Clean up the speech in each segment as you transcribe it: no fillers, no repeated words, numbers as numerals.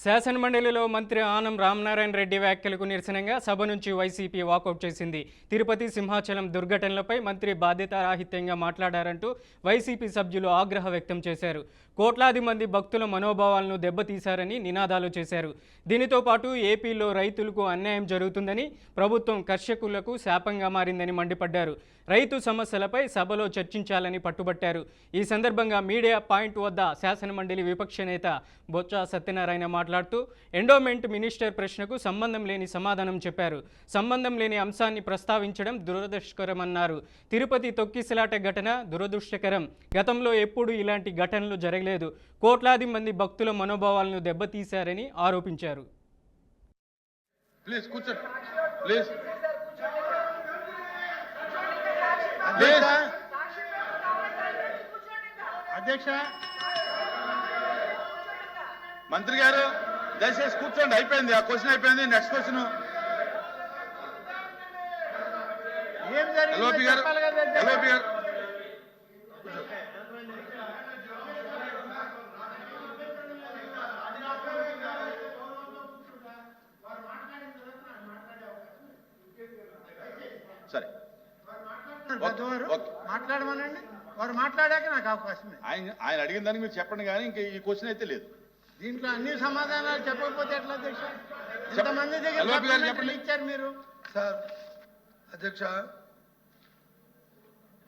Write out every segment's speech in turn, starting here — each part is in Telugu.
శాసనమండలిలో మంత్రి ఆనం రామనారాయణ రెడ్డి వ్యాఖ్యలకు నిరసనగా సభ నుంచి వైసీపీ వాకౌట్ చేసింది. తిరుపతి సింహాచలం దుర్ఘటనలపై మంత్రి బాధ్యతారాహిత్యంగా మాట్లాడారంటూ వైసీపీ సభ్యులు ఆగ్రహం వ్యక్తం చేశారు. కోట్లాది మంది భక్తుల మనోభావాలను దెబ్బతీశారని నినాదాలు చేశారు. దీనితో పాటు ఏపీలో రైతులకు అన్యాయం జరుగుతుందని, ప్రభుత్వం కర్షకులకు శాపంగా మారిందని మండిపడ్డారు. రైతు సమస్యలపై సభలో చర్చించాలని పట్టుబట్టారు. ఈ సందర్భంగా మీడియా పాయింట్ వద్ద శాసనమండలి విపక్ష నేత బొత్స సత్యనారాయణ మాట్లాడుతూ ఎండోమెంట్ మినిస్టర్ ప్రశ్నకు సంబంధం లేని సమాధానం చెప్పారు. సంబంధం లేని అంశాన్ని ప్రస్తావించడం దురదృష్టకరమన్నారు. తిరుపతి తొక్కిసలాట ఘటన దురదృష్టకరం. గతంలో ఎప్పుడూ ఇలాంటి ఘటనలు జరగలేదు. కోట్లాది మంది భక్తుల మనోభావాలను దెబ్బతీశారని ఆరోపించారు. అధ్యక్ష, మంత్రి గారు దయచేసి కూర్చోండి. అయిపోయింది, ఆ క్వశ్చన్ అయిపోయింది. Next question. ఎల్ఓపి గారు సరే మాట్లాడమనండి. వారు మాట్లాడాక నాకు అవకాశం. ఆయన అడిగిన దానికి మీరు చెప్పండి, కానీ ఇంకా ఈ క్వశ్చన్ అయితే లేదు. దీంట్లో అన్ని సమాధానాలు చెప్పకపోతే ఎట్లా అధ్యక్ష? ఇంతమంది దగ్గర ఇచ్చారు మీరు. సార్ అధ్యక్ష,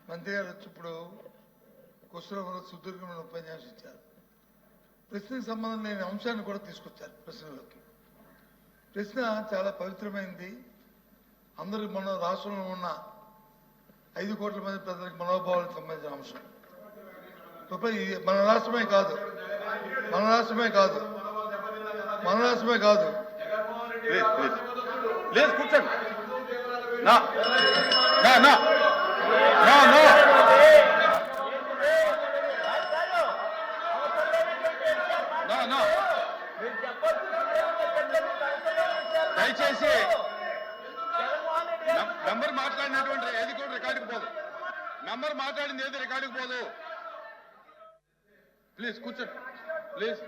మంత్రి గారు వచ్చి ఇప్పుడు క్వశ్చన్ సుదీర్ఘమైన ఉపన్యాసం ఇచ్చారు. ప్రశ్నకు సంబంధం లేని అంశాన్ని కూడా తీసుకొచ్చారు ప్రశ్నలోకి. ప్రశ్న చాలా పవిత్రమైనది. అందరూ మన రాష్ట్రంలో ఉన్న 5 కోట్ల మంది ప్రజలకు మనోభావాలకు సంబంధించిన అంశం. మన రాష్ట్రమే కాదు కూర్చోండి. దయచేసి మెంబర్ మాట్లాడినటువంటి ఏది కూడా రికార్డుకు పోదు. మెంబర్ మాట్లాడింది ఏది రికార్డుకు పోదు. ప్లీజ్ కూర్చోండి, ప్లీజ్.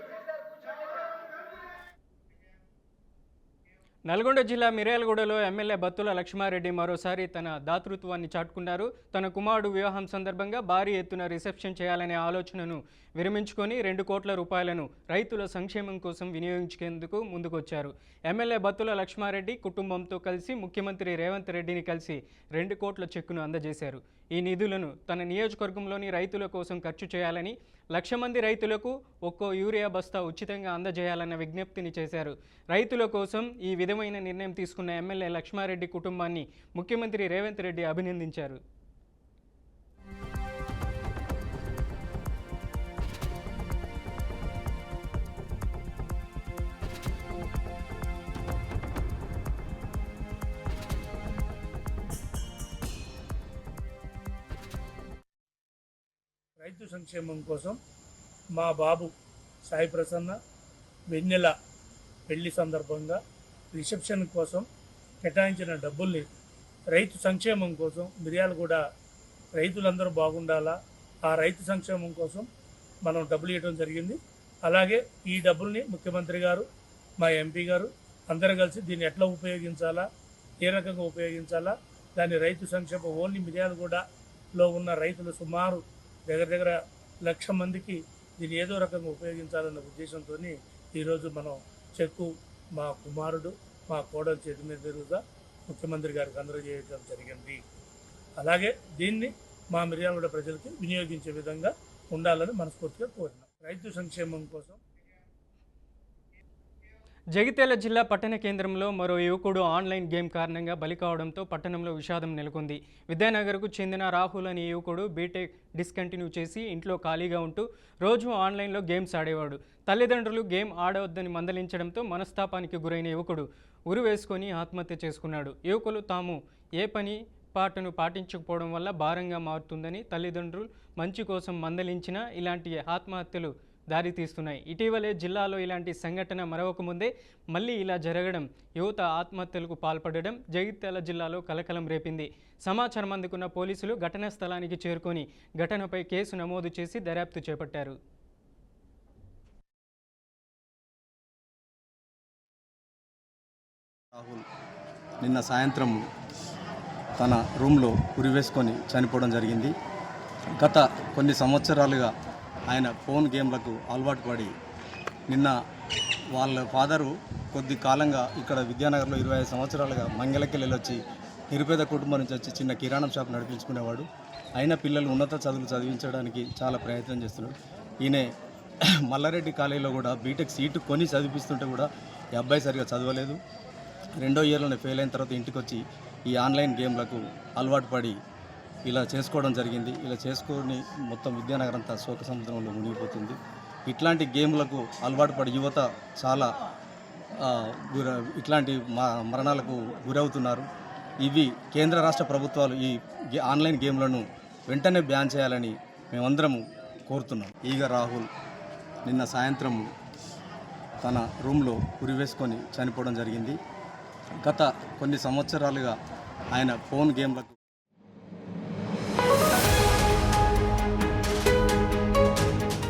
నల్గొండ జిల్లా మిర్యాలగూడలో ఎమ్మెల్యే బత్తుల లక్ష్మారెడ్డి మరోసారి తన దాతృత్వాన్ని చాటుకున్నారు. తన కుమారుడు వివాహం సందర్భంగా భారీ ఎత్తున రిసెప్షన్ చేయాలనే ఆలోచనను విరమించుకొని 2 కోట్ల రూపాయలను రైతుల సంక్షేమం కోసం వినియోగించుకేందుకు ముందుకొచ్చారు. ఎమ్మెల్యే బత్తుల లక్ష్మారెడ్డి కుటుంబంతో కలిసి ముఖ్యమంత్రి రేవంత్ రెడ్డిని కలిసి 2 కోట్ల చెక్కును అందజేశారు. ఈ నిధులను తన నియోజకవర్గంలోని రైతుల కోసం ఖర్చు చేయాలని, 1,00,000 మంది రైతులకు ఒక్కో యూరియా బస్తా ఉచితంగా అందజేయాలన్న విజ్ఞప్తిని చేశారు. రైతుల కోసం ఈ విధమైన నిర్ణయం తీసుకున్న ఎమ్మెల్యే లక్ష్మారెడ్డి కుటుంబాన్ని ముఖ్యమంత్రి రేవంత్ రెడ్డి అభినందించారు. రైతు సంక్షేమం కోసం మా బాబు సాయి ప్రసన్న వెన్నెల పెళ్లి సందర్భంగా రిసెప్షన్ కోసం కేటాయించిన డబ్బుల్ని రైతు సంక్షేమం కోసం, మిర్యాలగూడ రైతులందరూ బాగుండాలా, ఆ రైతు సంక్షేమం కోసం మనం డబ్బులు ఇవ్వడం జరిగింది. అలాగే ఈ డబ్బుల్ని ముఖ్యమంత్రి గారు, మా ఎంపీ గారు అందరూ కలిసి దీన్ని ఎట్లా ఉపయోగించాలా, ఏ రకంగా ఉపయోగించాలా, దాన్ని రైతు సంక్షేమం ఓన్లీ మిర్యాలగూడలో ఉన్న రైతులు సుమారు దగ్గర 1,00,000 మందికి దీన్ని ఏదో రకంగా ఉపయోగించాలన్న ఉద్దేశంతో ఈరోజు మనం చెక్కు మా కుమారుడు, మా కోడలు చేతి మీద మీదుగా ముఖ్యమంత్రి గారికి అందజేయడం జరిగింది. అలాగే దీన్ని మా మిర్యాలగూడ ప్రజలకి వినియోగించే విధంగా ఉండాలని మనస్ఫూర్తిగా కోరినాం. రైతు సంక్షేమం కోసం జగిత్యాల జిల్లా పట్టణ కేంద్రంలో మరో యువకుడు ఆన్లైన్ గేమ్ కారణంగా బలి కావడంతో పట్టణంలో విషాదం నెలకొంది. విద్యానగర్కు చెందిన రాహుల్ అనే యువకుడు బీటెక్ డిస్కంటిన్యూ చేసి ఇంట్లో ఖాళీగా ఉంటూ రోజు ఆన్లైన్లో గేమ్స్ ఆడేవాడు. తల్లిదండ్రులు గేమ్ ఆడవద్దని మందలించడంతో మనస్తాపానికి గురైన యువకుడు ఉరి వేసుకొని ఆత్మహత్య చేసుకున్నాడు. యువకులు తాము ఏ పని పాటను పాటించకపోవడం వల్ల భారంగా మారుతుందని తల్లిదండ్రులు మంచి కోసం మందలించినా ఇలాంటి ఆత్మహత్యలు దారితీస్తున్నాయి. ఇటీవలే జిల్లాలో ఇలాంటి సంఘటన మరొక ముందే మళ్ళీ ఇలా జరగడం, యువత ఆత్మహత్యలకు పాల్పడడం జగిత్యాల జిల్లాలో కలకలం రేపింది. సమాచారం అందుకున్న పోలీసులు ఘటనా స్థలానికి చేరుకొని ఘటనపై కేసు నమోదు చేసి దర్యాప్తు చేపట్టారు. నిన్న సాయంత్రం తన రూమ్లో ఉరివేసుకొని చనిపోవడం జరిగింది. గత కొన్ని సంవత్సరాలుగా ఆయన ఫోన్ గేమ్లకు అలవాటు పడి నిన్న వాళ్ళ ఫాదరు కొద్ది కాలంగా ఇక్కడ విద్యానగర్లో 25 సంవత్సరాలుగా మంగళకెళ్ళి వచ్చి నిరుపేద కుటుంబం నుంచి వచ్చి చిన్న కిరాణం షాప్ నడిపించుకునేవాడు. అయినా పిల్లలు ఉన్నత చదువులు చదివించడానికి చాలా ప్రయత్నం చేస్తున్నాడు. ఈయన మల్లారెడ్డి కాలేజీలో కూడా బీటెక్ సీటు కొని చదివిస్తుంటే కూడా ఈ అబ్బాయి సరిగా చదవలేదు. 2వ ఇయర్లోనే ఫెయిల్ అయిన తర్వాత ఇంటికి వచ్చి ఈ ఆన్లైన్ గేమ్లకు అలవాటు పడి ఇలా చేసుకోవడం జరిగింది. ఇలా చేసుకొని మొత్తం విద్యానగర్ అంతా శోక సముద్రంలో మునిగిపోతుంది. ఇట్లాంటి గేమ్లకు అలవాటు పడి యువత చాలా ఇట్లాంటి మరణాలకు గురవుతున్నారు. ఇవి కేంద్ర రాష్ట్ర ప్రభుత్వాలు ఈ ఆన్లైన్ గేమ్లను వెంటనే బ్యాన్ చేయాలని మేమందరం కోరుతున్నాం. ఈగ రాహుల్ నిన్న సాయంత్రం తన రూమ్లో ఉరివేసుకొని చనిపోవడం జరిగింది. గత కొన్ని సంవత్సరాలుగా ఆయన ఫోన్ గేమ్లకు